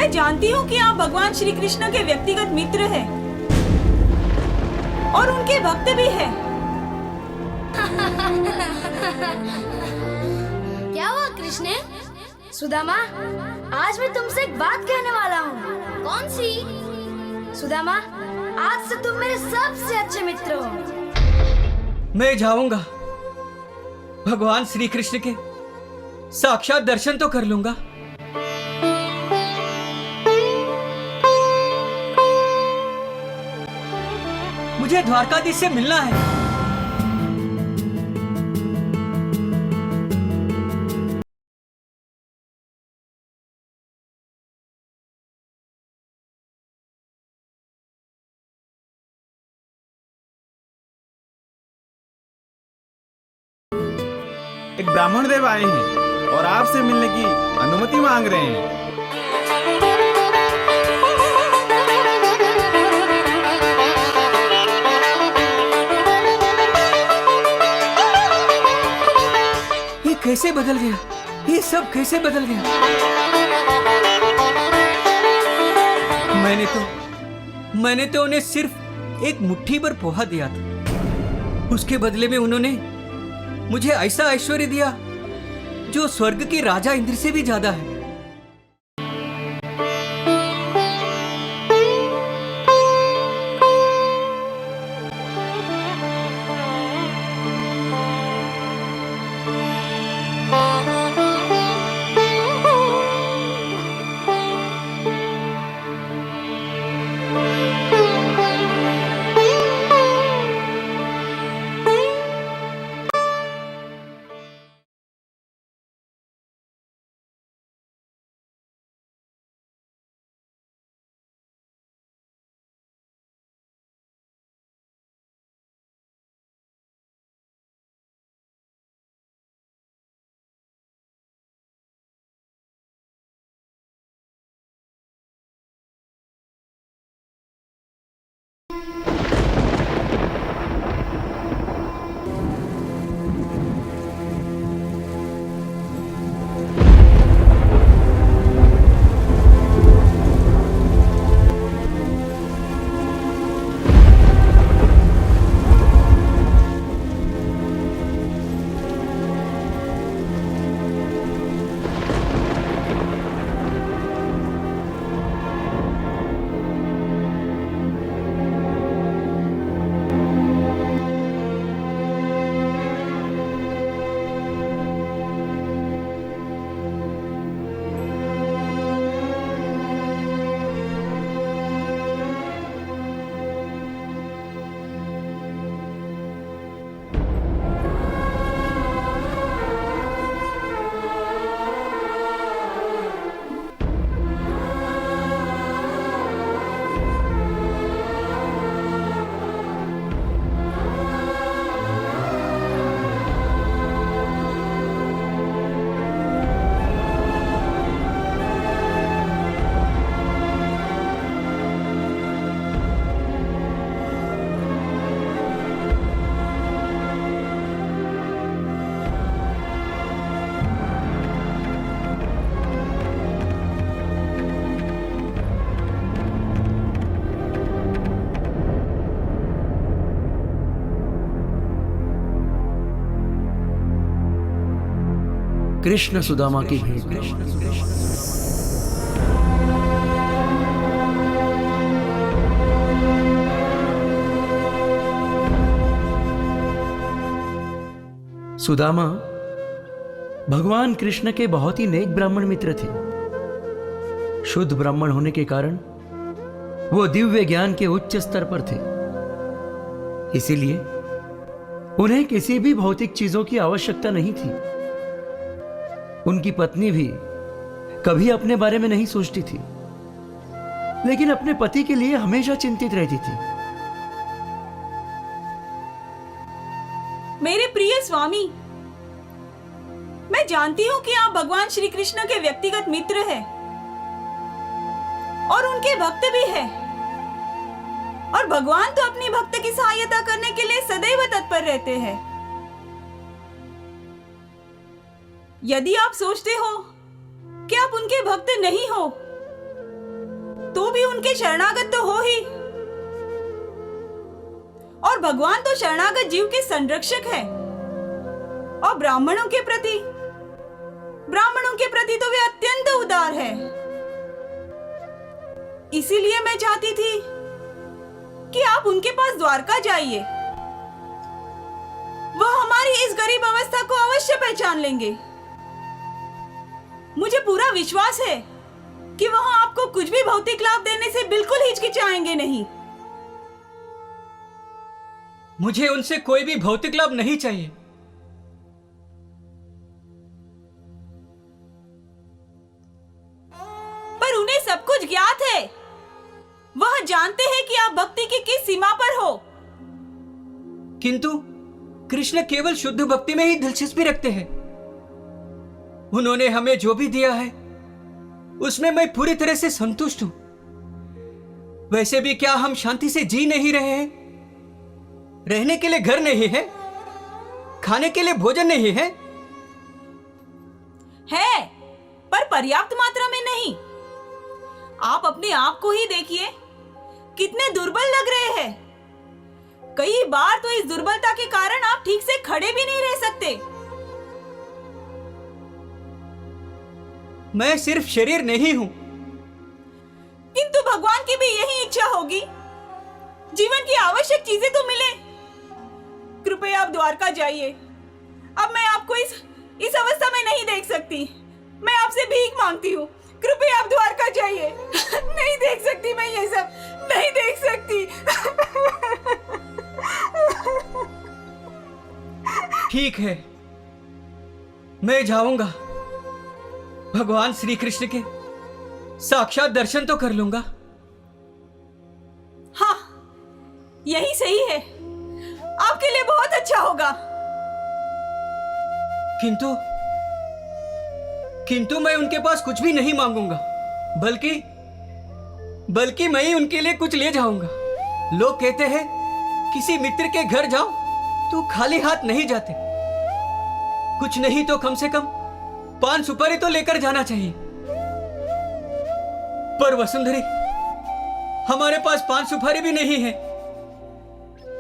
मैं जानती हूँ कि आप भगवान श्री कृष्ण के व्यक्तिगत मित्र हैं और उनके भक्त भी हैं। क्या हुआ कृष्ण? सुदामा, आज मैं तुमसे एक बात कहने वाला हूँ। कौन सी? सुदामा, आज से तुम मेरे सबसे अच्छे मित्र हो। मैं जाऊंगा, भगवान श्री कृष्ण के साक्षात दर्शन तो कर लूंगा। मुझे द्वारकाधीश से मिलना है। एक ब्राह्मण देव आए हैं और आपसे मिलने की अनुमति मांग रहे हैं। ये कैसे बदल गया? ये सब कैसे बदल गया? मैंने तो उन्हें सिर्फ एक मुट्ठी भर पोहा दिया था। उसके बदले में उन्होंने मुझे ऐसा ऐश्वर्य दिया जो स्वर्ग के राजा इंद्र से भी ज्यादा है। कृष्ण सुदामा की भेंट। सुदामा भगवान कृष्ण के बहुत ही नेक ब्राह्मण मित्र थे। शुद्ध ब्राह्मण होने के कारण वो दिव्य ज्ञान के उच्च स्तर पर थे। इसीलिए उन्हें किसी भी भौतिक चीजों की आवश्यकता नहीं थी। उनकी पत्नी भी कभी अपने बारे में नहीं सोचती थी, लेकिन अपने पति के लिए हमेशा चिंतित रहती थी। मेरे प्रिय स्वामी, मैं जानती हूँ कि आप भगवान श्री कृष्ण के व्यक्तिगत मित्र हैं और उनके भक्त भी हैं। और भगवान तो अपनी भक्त की सहायता करने के लिए सदैव तत्पर रहते हैं। यदि आप सोचते हो कि आप उनके भक्त नहीं हो, भी उनके शरणागत तो हो ही। और भगवान तो शरणागत जीव के संरक्षक है। और ब्राह्मणों के प्रति तो वे अत्यंत उदार है। इसीलिए मैं चाहती थी कि आप उनके पास द्वारका जाइए। वह हमारी इस गरीब अवस्था को अवश्य पहचान लेंगे। मुझे पूरा विश्वास है कि वह आपको कुछ भी भौतिक लाभ देने से बिल्कुल हिचकिचाएंगे नहीं। मुझे उनसे कोई भी भौतिक लाभ नहीं चाहिए। पर उन्हें सब कुछ ज्ञात है। वह जानते हैं कि आप भक्ति की किस सीमा पर हो। किंतु कृष्ण केवल शुद्ध भक्ति में ही दिलचस्पी रखते हैं। उन्होंने हमें जो भी दिया है उसमें मैं पूरी तरह से संतुष्ट हूं। वैसे भी क्या हम शांति से जी नहीं रहे हैं? रहने के लिए घर नहीं है, खाने के लिए भोजन नहीं है। है, पर पर्याप्त मात्रा में नहीं। आप अपने आप को ही देखिए, कितने दुर्बल लग रहे हैं। कई बार तो इस दुर्बलता के कारण आप ठीक से खड़े भी नहीं रह सकते। मैं सिर्फ शरीर नहीं हूं। किंतु भगवान की भी यही इच्छा होगी। जीवन की आवश्यक चीजें तो मिले। कृपया आप द्वारका जाइए। अब मैं आपको इस अवस्था में नहीं देख सकती। मैं आपसे भीख मांगती हूँ, कृपया आप द्वारका जाइए। नहीं देख सकती मैं ये सब, नहीं देख सकती। ठीक है, मैं जाऊंगा। भगवान श्री कृष्ण के साक्षात दर्शन तो कर लूंगा। हाँ, यही सही है। आपके लिए बहुत अच्छा होगा। किंतु मैं उनके पास कुछ भी नहीं मांगूंगा, बल्कि मैं ही उनके लिए कुछ ले जाऊंगा। लोग कहते हैं किसी मित्र के घर जाओ तो खाली हाथ नहीं जाते। कुछ नहीं तो कम से कम पान सुपारी तो लेकर जाना चाहिए। पर वसुंधरी, हमारे पास पान सुपारी भी नहीं है।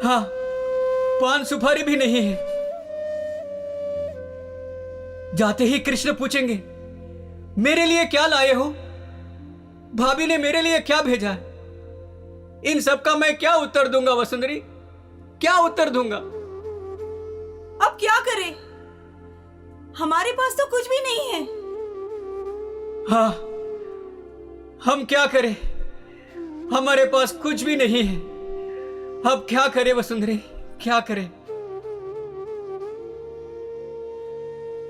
हाँ, पान सुपारी भी नहीं है। जाते ही कृष्ण पूछेंगे, मेरे लिए क्या लाए हो? भाभी ने मेरे लिए क्या भेजा है? इन सब का मैं क्या उत्तर दूंगा वसुंधरी? क्या उत्तर दूंगा? अब क्या करें? हमारे पास तो कुछ भी नहीं है। हाँ, हम क्या करें? हमारे पास कुछ भी नहीं है। अब क्या करें वसुंधरी, क्या करें?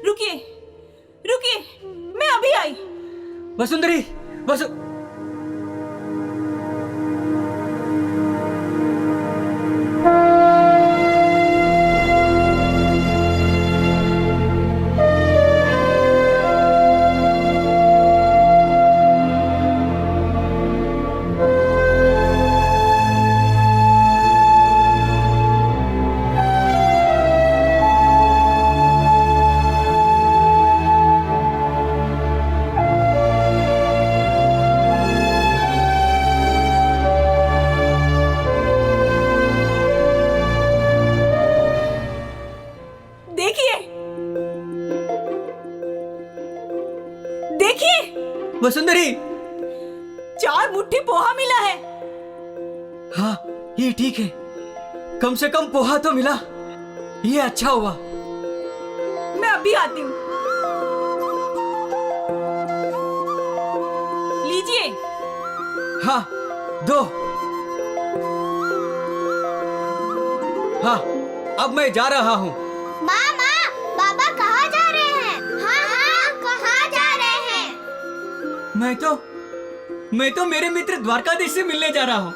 रुकिए, रुकिए, मैं अभी आई। वसुंधरी, देखिए, देखिए, वसुंधरी। 4 मुट्ठी पोहा मिला है। हाँ, ये ठीक है। कम से कम पोहा तो मिला। ये अच्छा हुआ। मैं अभी आती हूँ। लीजिए। हाँ, दो। हाँ, अब मैं जा रहा हूँ। मामा, बाबा कहाँ जा रहे हैं? हाँ, कहाँ जा रहे हैं? मैं तो मेरे मित्र द्वारकाधीश से मिलने जा रहा हूँ।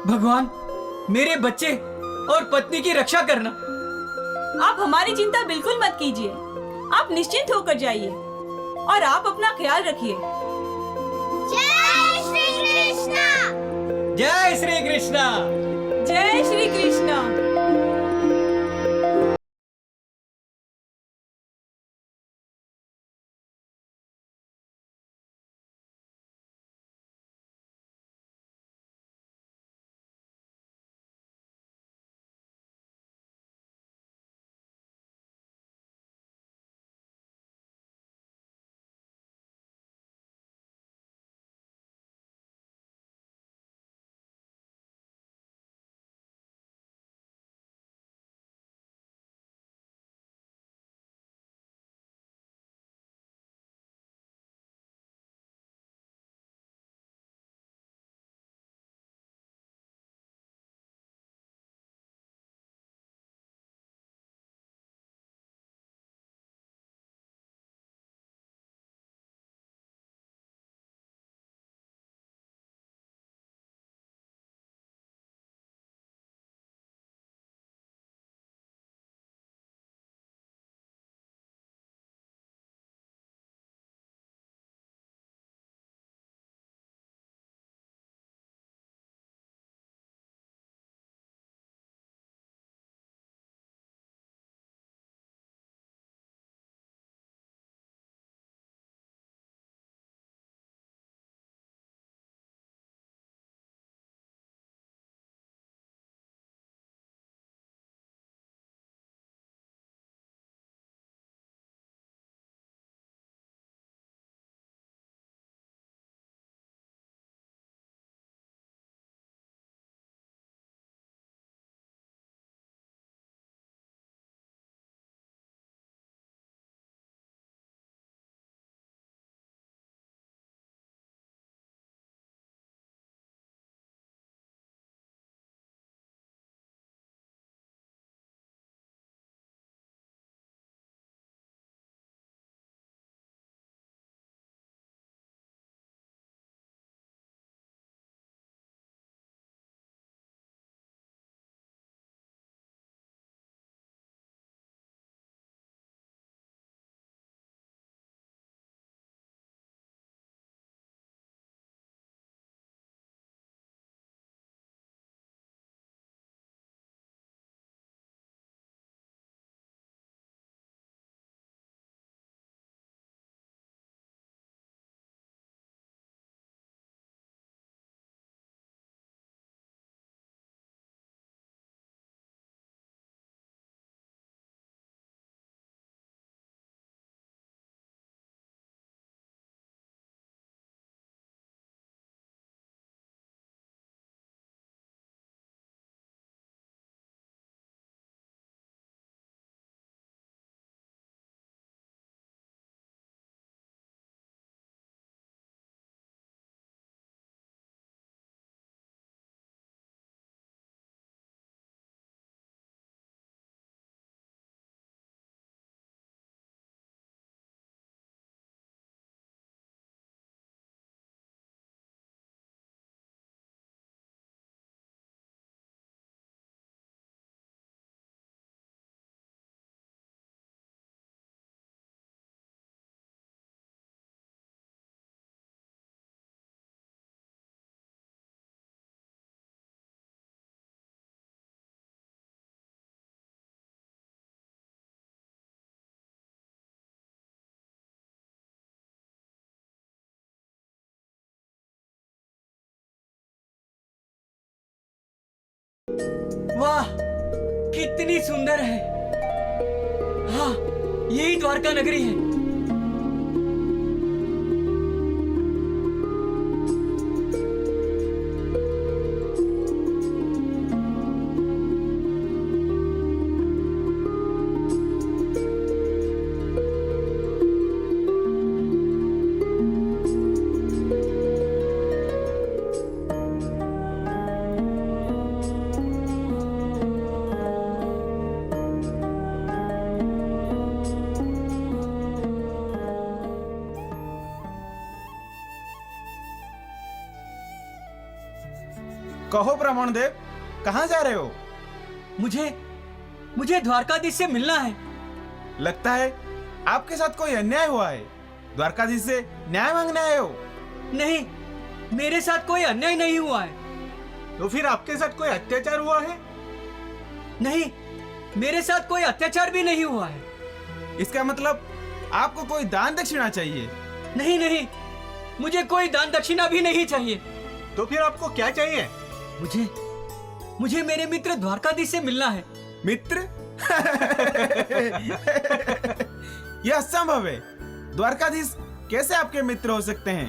भगवान, मेरे बच्चे और पत्नी की रक्षा करना। आप हमारी चिंता बिल्कुल मत कीजिए। आप निश्चिंत होकर जाइए और आप अपना ख्याल रखिए। जय श्री कृष्णा। जय श्री कृष्णा। जय श्री कृष्णा। वाह, कितनी सुंदर है। हाँ, यही द्वारका नगरी है। कहो ब्राह्मण देव, कहाँ जा रहे हो? मुझे द्वारकाधीश से मिलना है। लगता है आपके साथ कोई अन्याय हुआ है। द्वारकाधीश से न्याय मांगने आए हो? नहीं, मेरे साथ कोई अन्याय नहीं हुआ है। तो फिर आपके साथ कोई अत्याचार हुआ है? नहीं, मेरे साथ कोई अत्याचार भी नहीं हुआ है। इसका मतलब आपको कोई दान दक्षिणा चाहिए। नहीं नहीं, मुझे कोई दान दक्षिणा भी नहीं चाहिए। तो फिर आपको क्या चाहिए? मुझे मेरे मित्र द्वारकाधीश से मिलना है। मित्र? यह असंभव है। द्वारकाधीश कैसे आपके मित्र हो सकते हैं?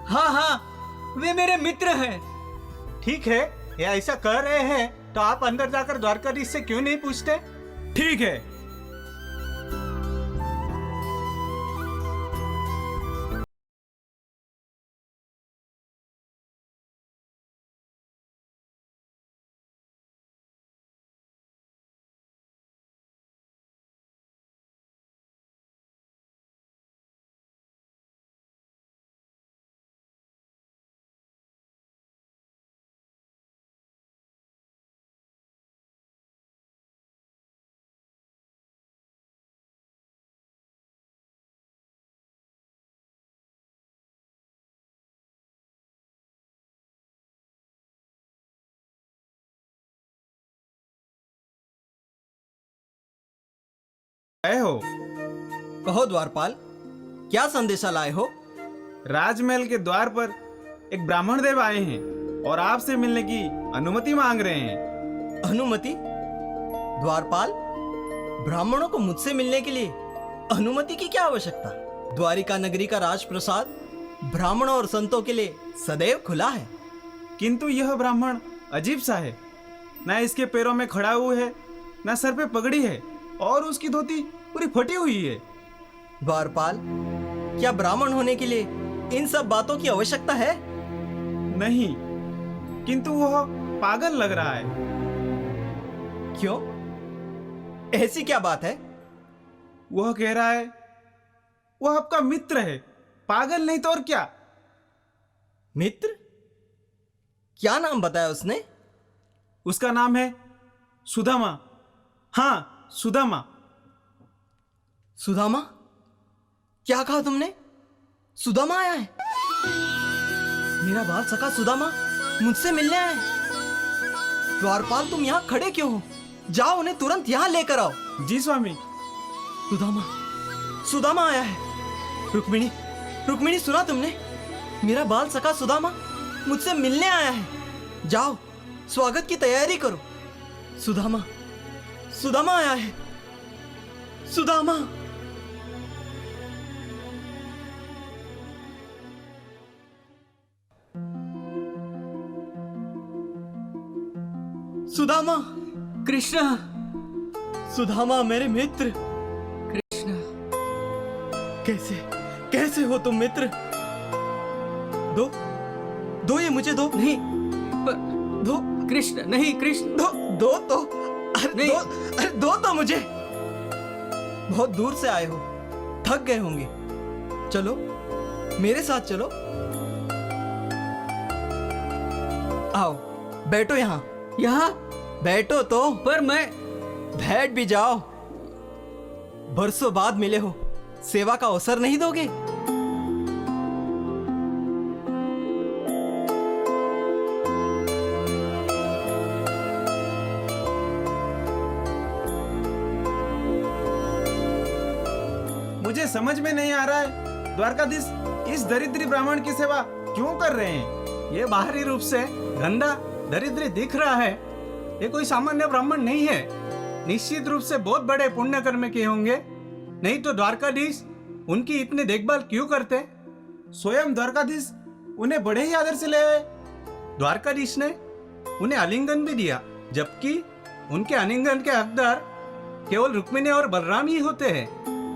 हाँ हाँ, वे मेरे मित्र हैं। ठीक है, ये ऐसा कर रहे हैं तो आप अंदर जाकर द्वारकाधीश से क्यों नहीं पूछते? ठीक है। आए हो? कहो द्वारपाल, क्या संदेशा लाए हो? राजमहल के द्वार पर एक ब्राह्मण देव आए हैं और आपसे मिलने की अनुमति मांग रहे हैं। अनुमति? द्वारपाल, ब्राह्मणों को मुझसे मिलने के लिए अनुमति की क्या आवश्यकता? द्वारिका नगरी का राजप्रसाद ब्राह्मणों और संतों के लिए सदैव खुला है। किंतु यह ब्राह्मण अजीब सा है। न इसके पैरों में खड़ाऊ है, न सर पे पगड़ी है, और उसकी धोती पूरी फटी हुई है। द्वारपाल, क्या ब्राह्मण होने के लिए इन सब बातों की आवश्यकता है? नहीं, किंतु वह पागल लग रहा है। क्यों? ऐसी क्या बात है? वह कह रहा है वह आपका मित्र है, पागल नहीं तो और क्या। मित्र? क्या नाम बताया उसने? उसका नाम है सुदामा। हाँ, सुदामा। सुदामा? क्या कहा तुमने? सुदामा आया है? मेरा बाल सखा सुदामा मुझसे मिलने आया है। द्वारपाल, तुम यहां खड़े क्यों हो? जाओ, उन्हें तुरंत यहां लेकर आओ। जी स्वामी। सुदामा आया है। रुक्मिणी, रुक्मिणी, सुना तुमने? मेरा बाल सखा सुदामा मुझसे मिलने आया है। जाओ, स्वागत की तैयारी करो। सुदामा आया है। सुदामा। सुदामा। कृष्णा। सुदामा, मेरे मित्र। कृष्णा। कैसे हो तुम मित्र? दो ये मुझे दो। नहीं, पर दो। कृष्ण, नहीं कृष्ण। दो तो। अरे नहीं। अरे दो तो मुझे। बहुत दूर से आए हो, थक गए होंगे। चलो, मेरे साथ चलो। आओ, बैठो यहाँ। यहाँ? बैठो तो। पर मैं। बैठ भी जाओ। बरसों बाद मिले हो, सेवा का अवसर नहीं दोगे? मुझे समझ में नहीं आ रहा है, द्वारकाधीश इस दरिद्री ब्राह्मण की सेवा क्यों कर रहे हैं? ये बाहरी रूप से गंदा दरिद्री दिख रहा है, ये कोई सामान्य ब्राह्मण नहीं है, निश्चित रूप से बहुत बड़े पुण्य कर्म किए होंगे, नहीं तो द्वारकाधीश उनकी इतनी देखभाल क्यों करते? स्वयं द्वारकाधीश उन्हें बड़े ही आदर से ले आए। द्वारकाधीश ने उन्हें आलिंगन भी दिया, जबकि उनके आलिंगन के हकदार केवल रुक्मिणी और बलराम ही होते हैं।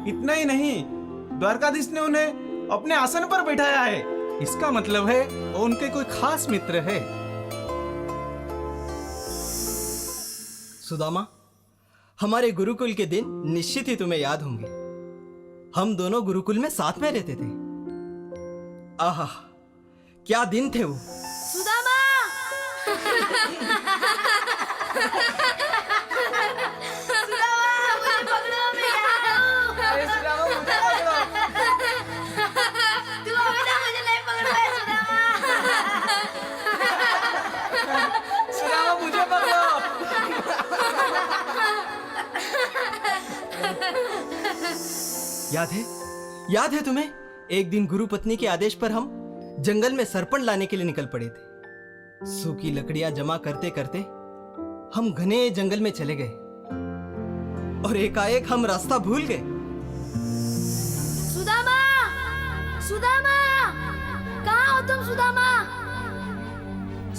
इतना ही नहीं, द्वारकाधीश ने उन्हें अपने आसन पर बैठाया है। इसका मतलब है वो उनके कोई खास मित्र है। सुदामा, हमारे गुरुकुल के दिन निश्चित ही तुम्हें याद होंगे। हम दोनों गुरुकुल में साथ में रहते थे। आहा, क्या दिन थे वो। सुदामा सुदामा, मुझे पकड़ो, मैं यहाँ हूँ। तू अभी तक मुझे नहीं पकड़ पाया सुदामा। मुझे पकड़ो। याद है तुम्हें? एक दिन गुरु पत्नी के आदेश पर हम जंगल में सरपण लाने के लिए निकल पड़े थे। सूखी लकड़ियां जमा करते करते हम घने जंगल में चले गए और एकाएक हम रास्ता भूल गए। सुदामा, सुदामा, कहाँ हो तुम सुदामा?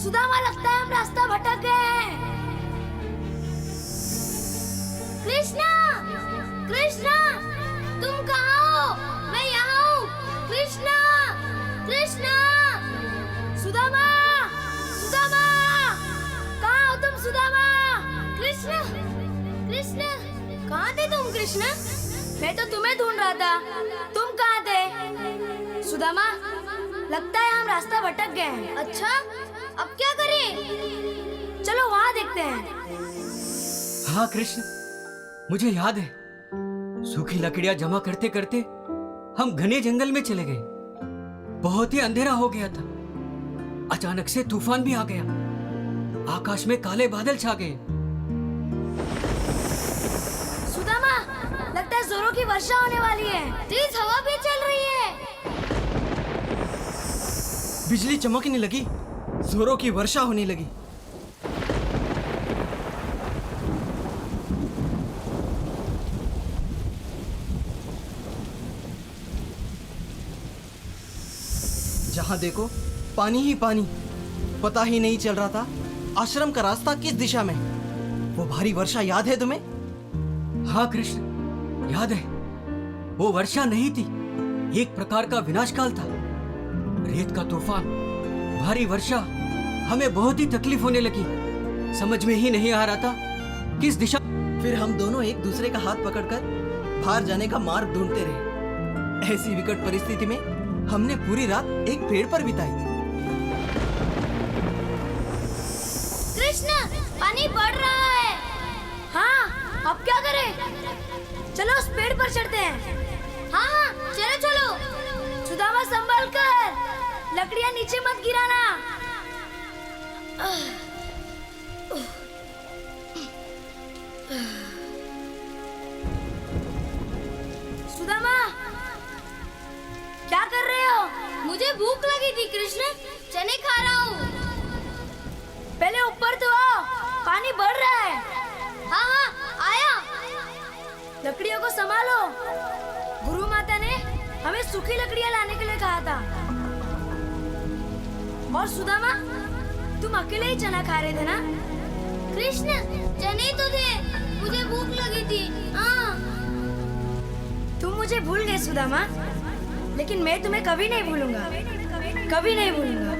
सुदामा, लगता है हम रास्ता भटक गए हैं। कृष्णा, कृष्णा, तुम कहाँ हो? मैं यहाँ हूँ। कृष्णा, कृष्णा, सुदामा, सुदामा, कहाँ हो तुम सुदामा? कृष्णा, कृष्णा, कहाँ थे तुम कृष्णा? मैं तो तुम्हें ढूंढ रहा था, तुम कहाँ थे? सुदामा, लगता है हम रास्ता भटक गए हैं। अच्छा, अब क्या करें? चलो वहाँ देखते हैं। हाँ कृष्ण, मुझे याद है, सूखी लकड़ियां जमा करते करते हम घने जंगल में चले गए। बहुत ही अंधेरा हो गया था। अचानक से तूफान भी आ गया। आकाश में काले बादल छा गए। सुदामा, लगता है जोरों की वर्षा होने वाली है। तेज हवा भी चल रही है। बिजली चमकने लगी, जोरों की वर्षा होने लगी। जहां देखो पानी ही पानी। पता ही नहीं चल रहा था आश्रम का रास्ता किस दिशा में है। वो भारी वर्षा याद है तुम्हें? हाँ कृष्ण, याद है। वो वर्षा नहीं थी, एक प्रकार का विनाशकाल था। रेत का तूफान, भारी वर्षा, हमें बहुत ही तकलीफ होने लगी। समझ में ही नहीं आ रहा था किस दिशा। फिर हम दोनों एक दूसरे का हाथ पकड़कर बाहर जाने का मार्ग ढूंढते रहे। ऐसी विकट परिस्थिति में हमने पूरी रात एक पेड़ पर बिताई। कृष्ण, पानी बढ़ रहा है। हाँ, अब क्या करें? चलो उस पेड़ पर चढ़ते हैं। हाँ हाँ, चलो चलो। सुदामा, संभल कर, लकड़ियां नीचे मत गिराना। सुदामा, क्या कर रहे हो? मुझे भूख लगी थी कृष्ण, चने खा रहा हूँ। पहले ऊपर तो आओ, पानी बढ़ रहा है। हाँ हाँ, आया। लकड़ियों को संभालो। गुरु माता ने हमें सूखी लकड़ियां लाने के लिए कहा था। और सुदामा, तुम अकेले ही चना खा रहे थे ना? कृष्ण, चने तो थे, मुझे भूख लगी थी। हाँ। तुम मुझे भूल गए सुदामा, लेकिन मैं तुम्हें कभी नहीं भूलूंगा। कभी नहीं भूलूंगा।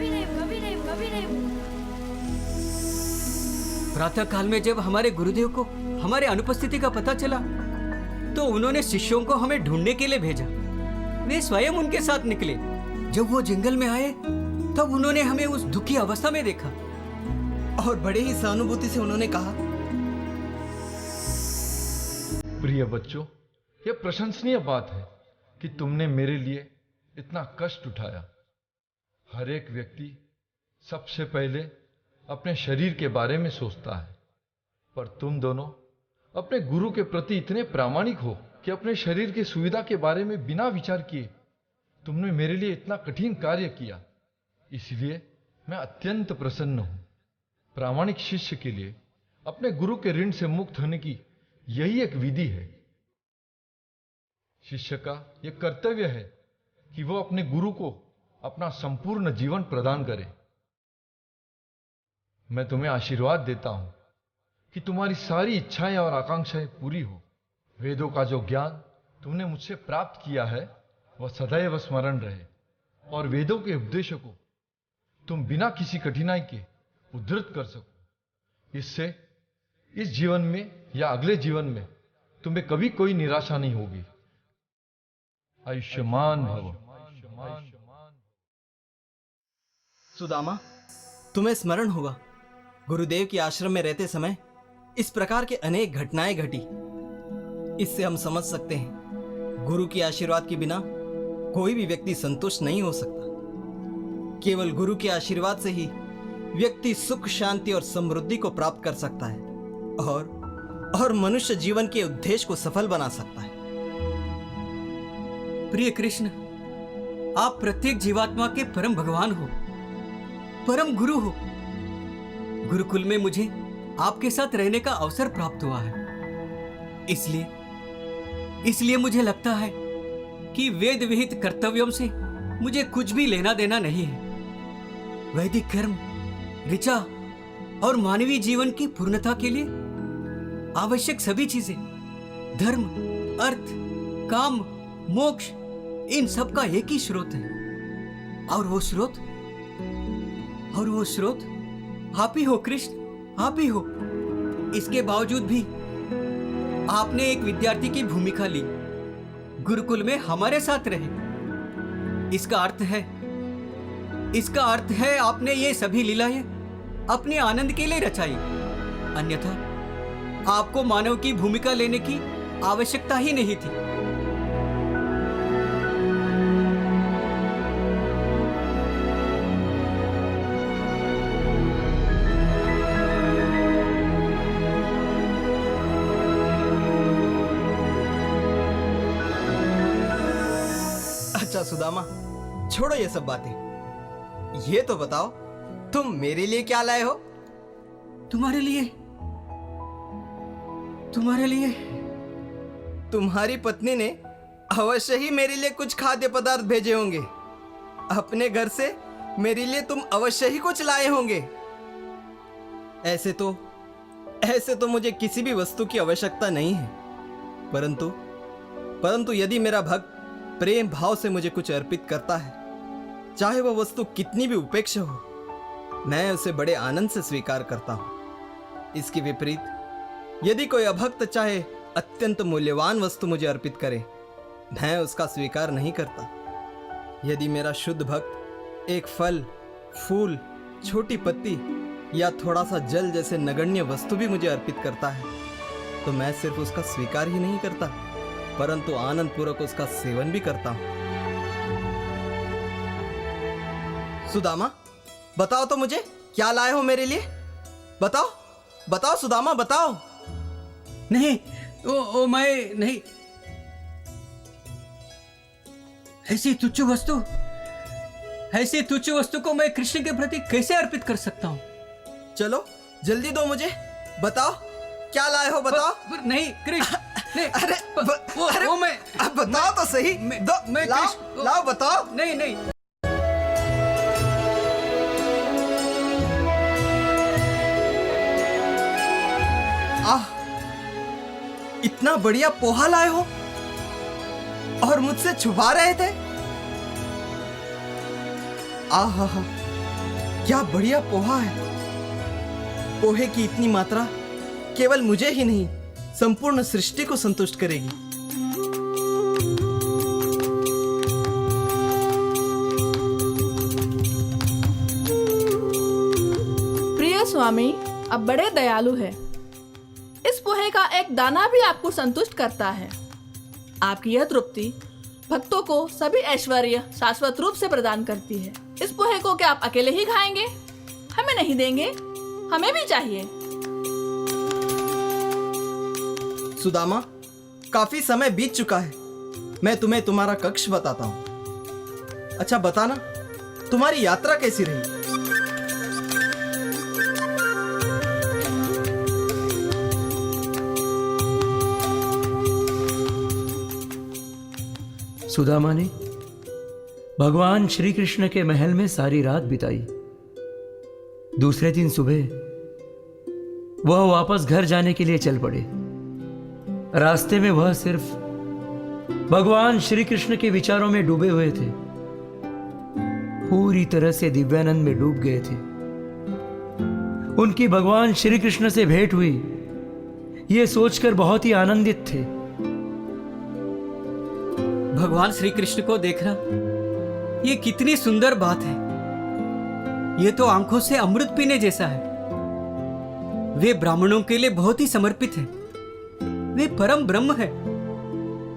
प्रातः काल में जब हमारे गुरुदेव को हमारे अनुपस्थिति का पता चला, तो उन्होंने शिष्यों को हमें ढूंढने के लिए भेजा। वे स्वयं उनके साथ निकले। जब वो जंगल में आए, तब उन्होंने हमें उस दुखी अवस्था में देखा और बड़े ही सहानुभूति से उन्होंने कहा, प्रिय बच्चों, यह प्रशंसनीय बात है कि तुमने मेरे लिए इतना कष्ट उठाया। हर एक व्यक्ति सबसे पहले अपने शरीर के बारे में सोचता है, पर तुम दोनों अपने गुरु के प्रति इतने प्रामाणिक हो कि अपने शरीर की सुविधा के बारे में बिना विचार किए तुमने मेरे लिए इतना कठिन कार्य किया। इसलिए मैं अत्यंत प्रसन्न हूं। प्रामाणिक शिष्य के लिए अपने गुरु के ऋण से मुक्त होने की यही एक विधि है। शिष्य का यह कर्तव्य है कि वो अपने गुरु को अपना संपूर्ण जीवन प्रदान करे। मैं तुम्हें आशीर्वाद देता हूं कि तुम्हारी सारी इच्छाएं और आकांक्षाएं पूरी हो। वेदों का जो ज्ञान तुमने मुझसे प्राप्त किया है वह सदैव स्मरण रहे और वेदों के उपदेशों को तुम बिना किसी कठिनाई के उद्धृत कर सको। इससे इस जीवन में या अगले जीवन में तुम्हें कभी कोई निराशा नहीं होगी। आयुष्मान भव। सुदामा, तुम्हें स्मरण होगा गुरुदेव के आश्रम में रहते समय इस प्रकार के अनेक घटनाएं घटी। इससे हम समझ सकते हैं गुरु के आशीर्वाद के बिना कोई भी व्यक्ति संतुष्ट नहीं हो सकता। केवल गुरु के आशीर्वाद से ही व्यक्ति सुख, शांति और समृद्धि को प्राप्त कर सकता है और मनुष्य जीवन के उद्देश्य को सफल बना सकता है। प्रिय कृष्ण, आप प्रत्येक जीवात्मा के परम भगवान हो, परम गुरु हो। गुरुकुल में मुझे आपके साथ रहने का अवसर प्राप्त हुआ है। इसलिए मुझे लगता है कि वेद विहित कर्तव्यों से मुझे कुछ भी लेना देना नहीं है। वैदिक कर्म, ऋचा और मानवीय जीवन की पूर्णता के लिए आवश्यक सभी चीजें, धर्म, अर्थ, काम, मोक्ष, इन सब का एक ही स्रोत है और वो स्रोत आप ही हो कृष्ण, आप ही हो। इसके बावजूद भी आपने एक विद्यार्थी की भूमिका ली, गुरुकुल में हमारे साथ रहे। इसका अर्थ है आपने ये सभी लीलाएं अपने आनंद के लिए रचाई, अन्यथा आपको मानव की भूमिका लेने की आवश्यकता ही नहीं थी। अच्छा सुदामा, छोड़ो ये सब बातें। ये तो बताओ तुम मेरे लिए क्या लाए हो? तुम्हारे लिए तुम्हारी पत्नी ने अवश्य ही मेरे लिए कुछ खाद्य पदार्थ भेजे होंगे। अपने घर से मेरे लिए तुम अवश्य ही कुछ लाए होंगे। ऐसे तो मुझे किसी भी वस्तु की आवश्यकता नहीं है, परंतु यदि मेरा भक्त प्रेम भाव से मुझे कुछ अर्पित करता है, चाहे वह वस्तु कितनी भी उपेक्ष हो, मैं उसे बड़े आनंद से स्वीकार करता हूं। इसके विपरीत यदि कोई अभक्त चाहे अत्यंत मूल्यवान वस्तु मुझे अर्पित करे, मैं उसका स्वीकार नहीं करता। यदि मेरा शुद्ध भक्त एक फल, फूल, छोटी पत्ती या थोड़ा सा जल जैसे नगण्य वस्तु भी मुझे अर्पित करता है, तो मैं सिर्फ उसका स्वीकार ही नहीं करता, परंतु आनंद पूर्वक उसका सेवन भी करता हूं। सुदामा, बताओ तो मुझे क्या लाए हो मेरे लिए? बताओ सुदामा, बताओ। नहीं, मैं नहीं। ऐसी तुच्छ वस्तु को मैं कृष्ण के प्रति कैसे अर्पित कर सकता हूं? चलो जल्दी दो मुझे, बताओ क्या लाए हो, बताओ। नहीं कृष्ण, नहीं। अरे वो मैं अब बताओ तो सही। लाओ बताओ। नहीं। इतना बढ़िया पोहा लाए हो और मुझसे छुपा रहे थे। आहा, क्या बढ़िया पोहा है। पोहे की इतनी मात्रा केवल मुझे ही नहीं, संपूर्ण सृष्टि को संतुष्ट करेगी। प्रिय स्वामी, आप बड़े दयालु हैं। इस पोहे का एक दाना भी आपको संतुष्ट करता है। आपकी यह तृप्ति भक्तों को सभी ऐश्वर्य शाश्वत रूप से प्रदान करती है। इस पोहे को क्या आप अकेले ही खाएंगे? हमें नहीं देंगे? हमें भी चाहिए। सुदामा, काफी समय बीत चुका है। मैं तुम्हें तुम्हारा कक्ष बताता हूं। अच्छा बताना, तुम्हारी यात्रा कैसी रही? सुदामा ने भगवान श्री कृष्ण के महल में सारी रात बिताई। दूसरे दिन सुबह वह वापस घर जाने के लिए चल पड़े। रास्ते में वह सिर्फ भगवान श्री कृष्ण के विचारों में डूबे हुए थे, पूरी तरह से दिव्यानंद में डूब गए थे। उनकी भगवान श्री कृष्ण से भेंट हुई, यह सोचकर बहुत ही आनंदित थे। भगवान श्री कृष्ण को देखना ये कितनी सुंदर बात है। ये तो आंखों से अमृत पीने जैसा है। वे ब्राह्मणों के लिए बहुत ही समर्पित हैं। वे परम ब्रह्म है।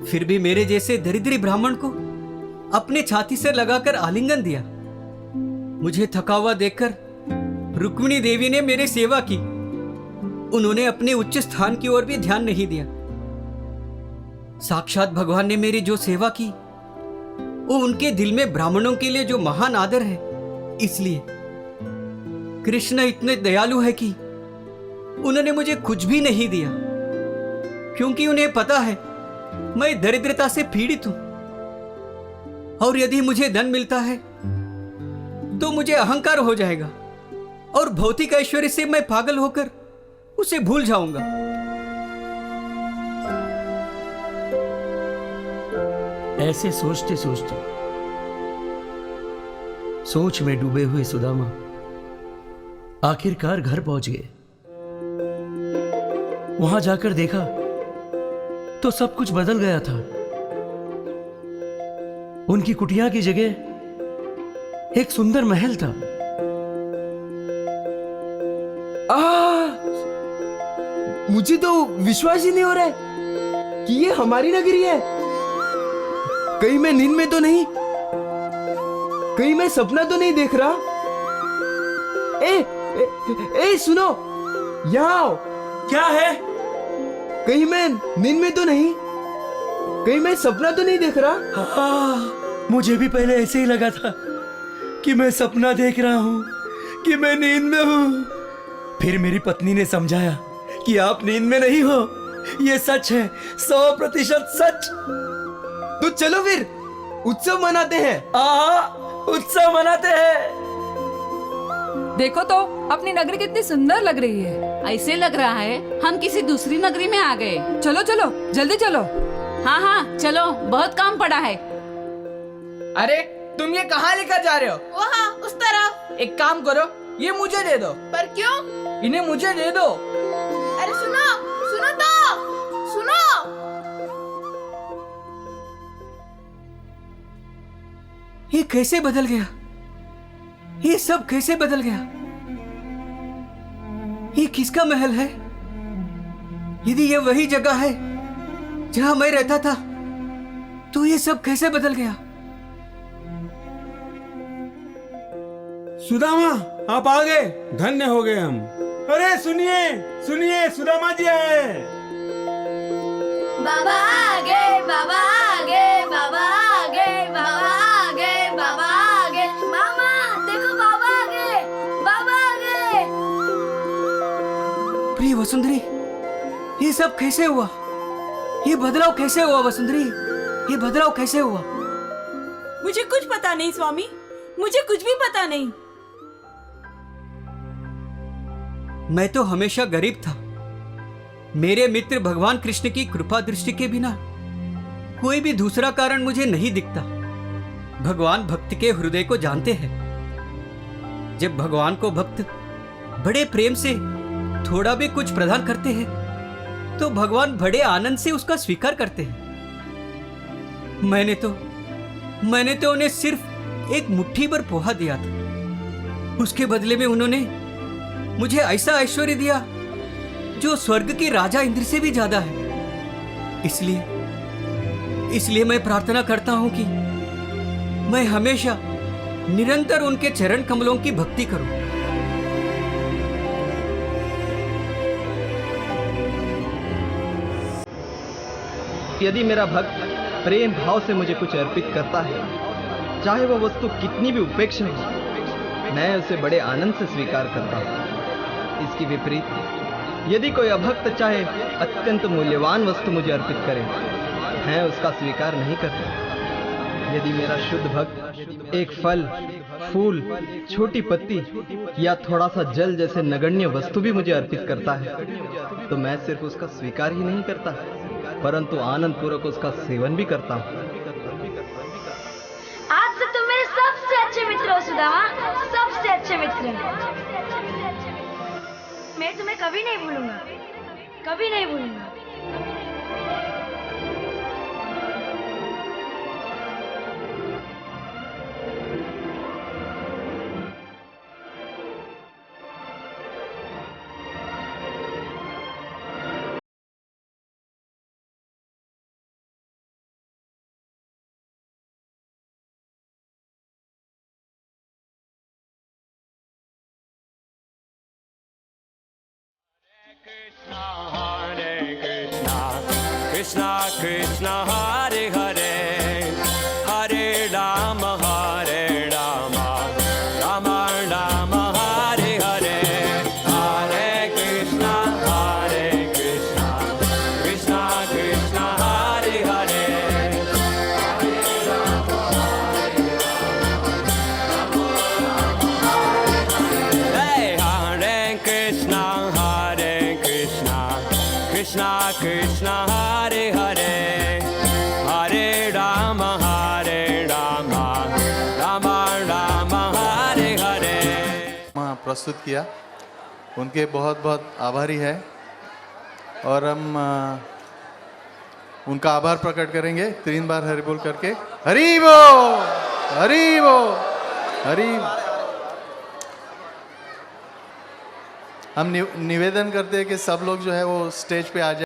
फिर भी मेरे जैसे दरिद्री ब्राह्मण को अपने छाती से लगाकर आलिंगन दिया। मुझे थका हुआ देखकर रुक्मिणी देवी ने मेरी सेवा की। उन्होंने अपने उच्च स्थान की ओर भी ध्यान नहीं दिया। साक्षात भगवान ने मेरी जो सेवा की वो उनके दिल में ब्राह्मणों के लिए जो महान आदर है, इसलिए कृष्ण इतने दयालु है कि उन्होंने मुझे कुछ भी नहीं दिया, क्योंकि उन्हें पता है मैं दरिद्रता से पीड़ित हूं। और यदि मुझे धन मिलता है तो मुझे अहंकार हो जाएगा और भौतिक ऐश्वर्य से मैं पागल होकर उसे भूल जाऊंगा। ऐसे सोचते सोचते सोच में डूबे हुए सुदामा आखिरकार घर पहुंच गए। वहां जाकर देखा तो सब कुछ बदल गया था। उनकी कुटिया की जगह एक सुंदर महल था। मुझे तो विश्वास ही नहीं हो रहा है कि ये हमारी नगरी है। कहीं मैं नींद में तो नहीं, कहीं मैं सपना तो नहीं देख रहा। ए सुनो, यहाँ आओ। क्या है? कहीं मैं नींद में तो नहीं, कहीं मैं सपना तो नहीं देख रहा। मुझे भी पहले ऐसे ही लगा था कि मैं सपना देख रहा हूं, कि मैं नींद में हूं। फिर मेरी पत्नी ने समझाया कि आप नींद में नहीं हो, ये सच है, 100% सच। तो चलो फिर उत्सव मनाते हैं। उत्सव मनाते हैं। देखो तो अपनी नगरी कितनी सुंदर लग रही है। ऐसे लग रहा है हम किसी दूसरी नगरी में आ गए। चलो चलो जल्दी चलो। हाँ हाँ चलो, बहुत काम पड़ा है। अरे तुम ये कहाँ लेकर जा रहे हो? वहाँ उस तरफ। एक काम करो, ये मुझे दे दो। पर क्यों? इन्हें मुझे दे दो। अरे सुनो, सुनो तो, सुनो। ये कैसे बदल गया? ये सब कैसे बदल गया? ये किसका महल है? यदि ये वही जगह है जहां मैं रहता था, तो ये सब कैसे बदल गया? सुदामा, आप आ गए, धन्य हो गए हम। अरे सुनिए सुनिए, सुदामा जी आए। बाबा आ गए, बाबा आ गए, बाबा आ गए, बाबा आ गए, बाबा आ गए। मामा देखो, बाबा आ गए, बाबा आ गए। प्रिय वसुंधरी, ये सब कैसे हुआ? ये बदलाव कैसे हुआ वसुंधरी? ये बदलाव कैसे हुआ? मुझे कुछ पता नहीं स्वामी, मुझे कुछ भी पता नहीं। मैं तो हमेशा गरीब था। मेरे मित्र भगवान कृष्ण की कृपा दृष्टि के बिना कोई भी दूसरा कारण मुझे नहीं दिखता। भगवान भक्त के हृदय को जानते हैं। जब भगवान को भक्त बड़े प्रेम से थोड़ा भी कुछ प्रदान करते हैं तो भगवान बड़े आनंद से उसका स्वीकार करते हैं। मैंने तो उन्हें सिर्फ एक मुट्ठी भर पोहा दिया था। उसके बदले में उन्होंने मुझे ऐसा ऐश्वर्य दिया जो स्वर्ग के राजा इंद्र से भी ज्यादा है। इसलिए मैं प्रार्थना करता हूं कि मैं हमेशा निरंतर उनके चरण कमलों की भक्ति करूं। यदि मेरा भक्त प्रेम भाव से मुझे कुछ अर्पित करता है, चाहे वह वस्तु कितनी भी उपेक्षित हो, मैं उसे बड़े आनंद से स्वीकार करता हूँ। इसकी विपरीत यदि कोई अभक्त चाहे अत्यंत मूल्यवान वस्तु मुझे अर्पित करे, मैं उसका स्वीकार नहीं करता। यदि मेरा शुद्ध भक्त एक फल, फूल, छोटी पत्ती या थोड़ा सा जल जैसे नगण्य वस्तु भी मुझे अर्पित करता है तो मैं सिर्फ उसका स्वीकार ही नहीं करता परंतु आनंद पूर्वक उसका सेवन भी करता हूँ। आज से तुम मेरे सबसे अच्छे मित्र हो सुदामा, सबसे अच्छे मित्र। मैं तुम्हें कभी नहीं भूलूंगा, कभी नहीं भूलूंगा। Krishna Krishna Hare Hare Hare Rama Hare Rama Rama Rama Hare Hare Hare Krishna Krishna Krishna Hare Hare Hey Hare Krishna Krishna Krishna Hare Hare Hare Rama Rama Rama Hare Hare प्रस्तुत किया उनके बहुत बहुत आभारी है और हम उनका आभार प्रकट करेंगे 3 बार हरि बोल करके। हरि बोल, हरि बोल, हरि। हम निवेदन करते हैं कि सब लोग जो है वो स्टेज पे आ जाए।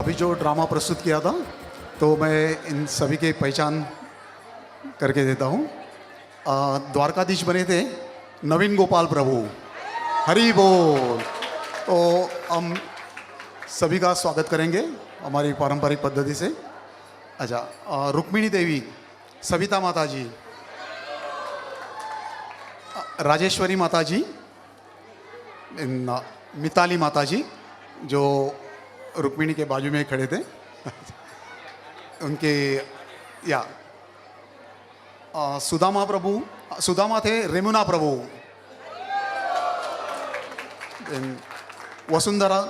अभी जो ड्रामा प्रस्तुत किया था तो मैं इन सभी की पहचान करके देता हूँ। द्वारकाधीश बने थे नवीन गोपाल प्रभु। हरि बोल। तो हम सभी का स्वागत करेंगे हमारी पारंपरिक पद्धति से। अच्छा, रुक्मिणी देवी, सविता माता जी, राजेश्वरी माता जी, मिताली माता जी जो रुक्मिणी के बाजू में खड़े थे उनके या सुदामा प्रभु, सुदामा थे रेमुना प्रभु, वसुंधरा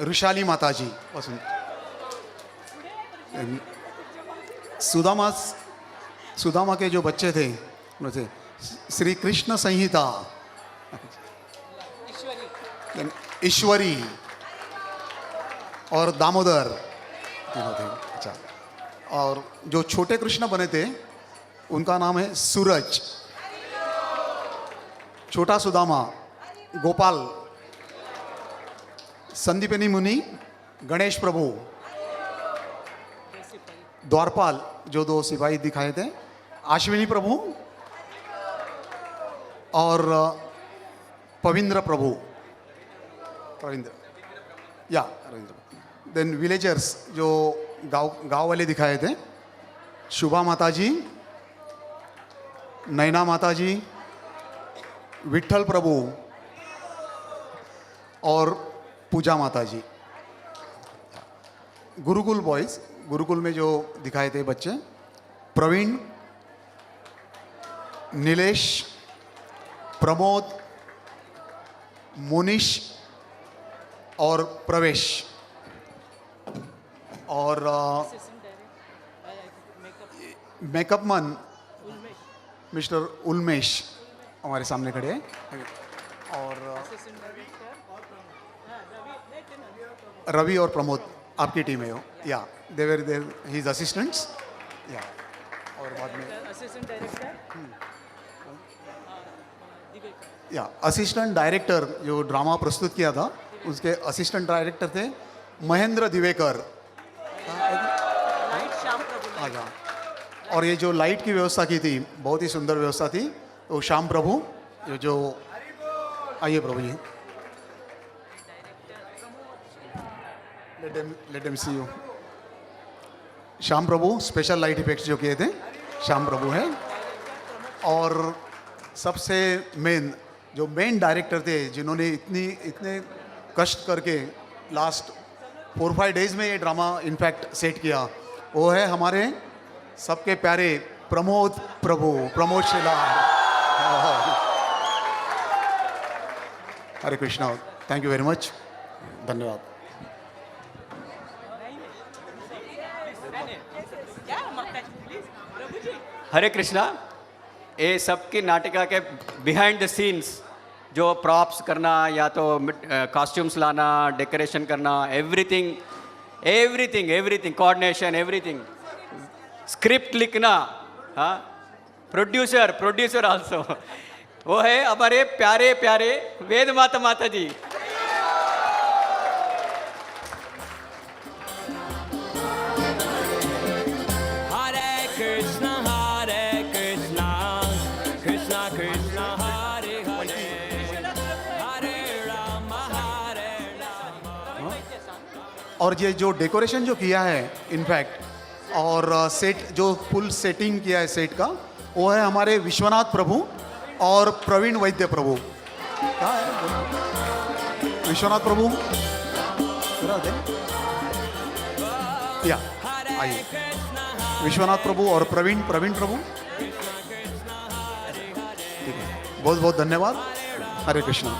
ऋषाली माता जी, सुदामा के जो बच्चे थे श्री कृष्ण संहिता, ईश्वरी और दामोदर तीनों थे। अच्छा, और जो छोटे कृष्ण बने थे उनका नाम है सूरज। छोटा सुदामा गोपाल, संदीपनी मुनि, गणेश प्रभु, द्वारपाल जो 2 सिपाही दिखाए थे, अश्विनी प्रभु और पविंद्र प्रभु, रविंद्र। देन विलेजर्स जो गांव वाले दिखाए थे, शुभा माता जी, नैना माता जी, विठल प्रभु और पूजा माता जी। गुरुकुल बॉयज, गुरुकुल में जो दिखाए थे बच्चे, प्रवीण, नीलेश, प्रमोद, मोनिश और प्रवेश। और मेकअप मैन मिस्टर उल्मेश हमारे सामने खड़े हैं। और रवि और प्रमोद आपकी टीम है हो या देवर देर हिज असिस्टेंट्स या। और बाद में असिस्टेंट डायरेक्टर या असिस्टेंट डायरेक्टर जो ड्रामा प्रस्तुत किया था उसके असिस्टेंट डायरेक्टर थे महेंद्र दिवेकर। और ये जो लाइट की व्यवस्था की थी बहुत ही सुंदर व्यवस्था थी, तो श्याम प्रभु जो आइए Prabhu ji. Let him see you. Shyam Prabhu special light effects जो किए थे श्याम प्रभु है। और सबसे मेन डायरेक्टर थे जिन्होंने इतने कष्ट करके लास्ट 4-5 डेज में ये ड्रामा इनफैक्ट सेट किया, वो है हमारे सबके प्यारे Pramod Shilar. Hare Krishna, thank you very much, धन्यवाद। हरे कृष्णा। ये सबकी नाटिका के बिहाइंड द सीन्स जो प्रॉप्स करना या तो कॉस्ट्यूम्स लाना, डेकोरेशन करना, एवरीथिंग कोऑर्डिनेशन, एवरीथिंग, स्क्रिप्ट लिखना, हाँ, प्रोड्यूसर आल्सो, वो है हमारे प्यारे प्यारे वेद माता जी। और ये जो डेकोरेशन जो किया है इनफैक्ट, और सेट जो फुल सेटिंग किया है सेट का, वो है हमारे विश्वनाथ प्रभु और प्रवीण वैद्य प्रभु। क्या है विश्वनाथ प्रभु? या आइए, विश्वनाथ प्रभु और प्रवीण प्रभु। ठीक है, बहुत बहुत धन्यवाद। हरे कृष्णा।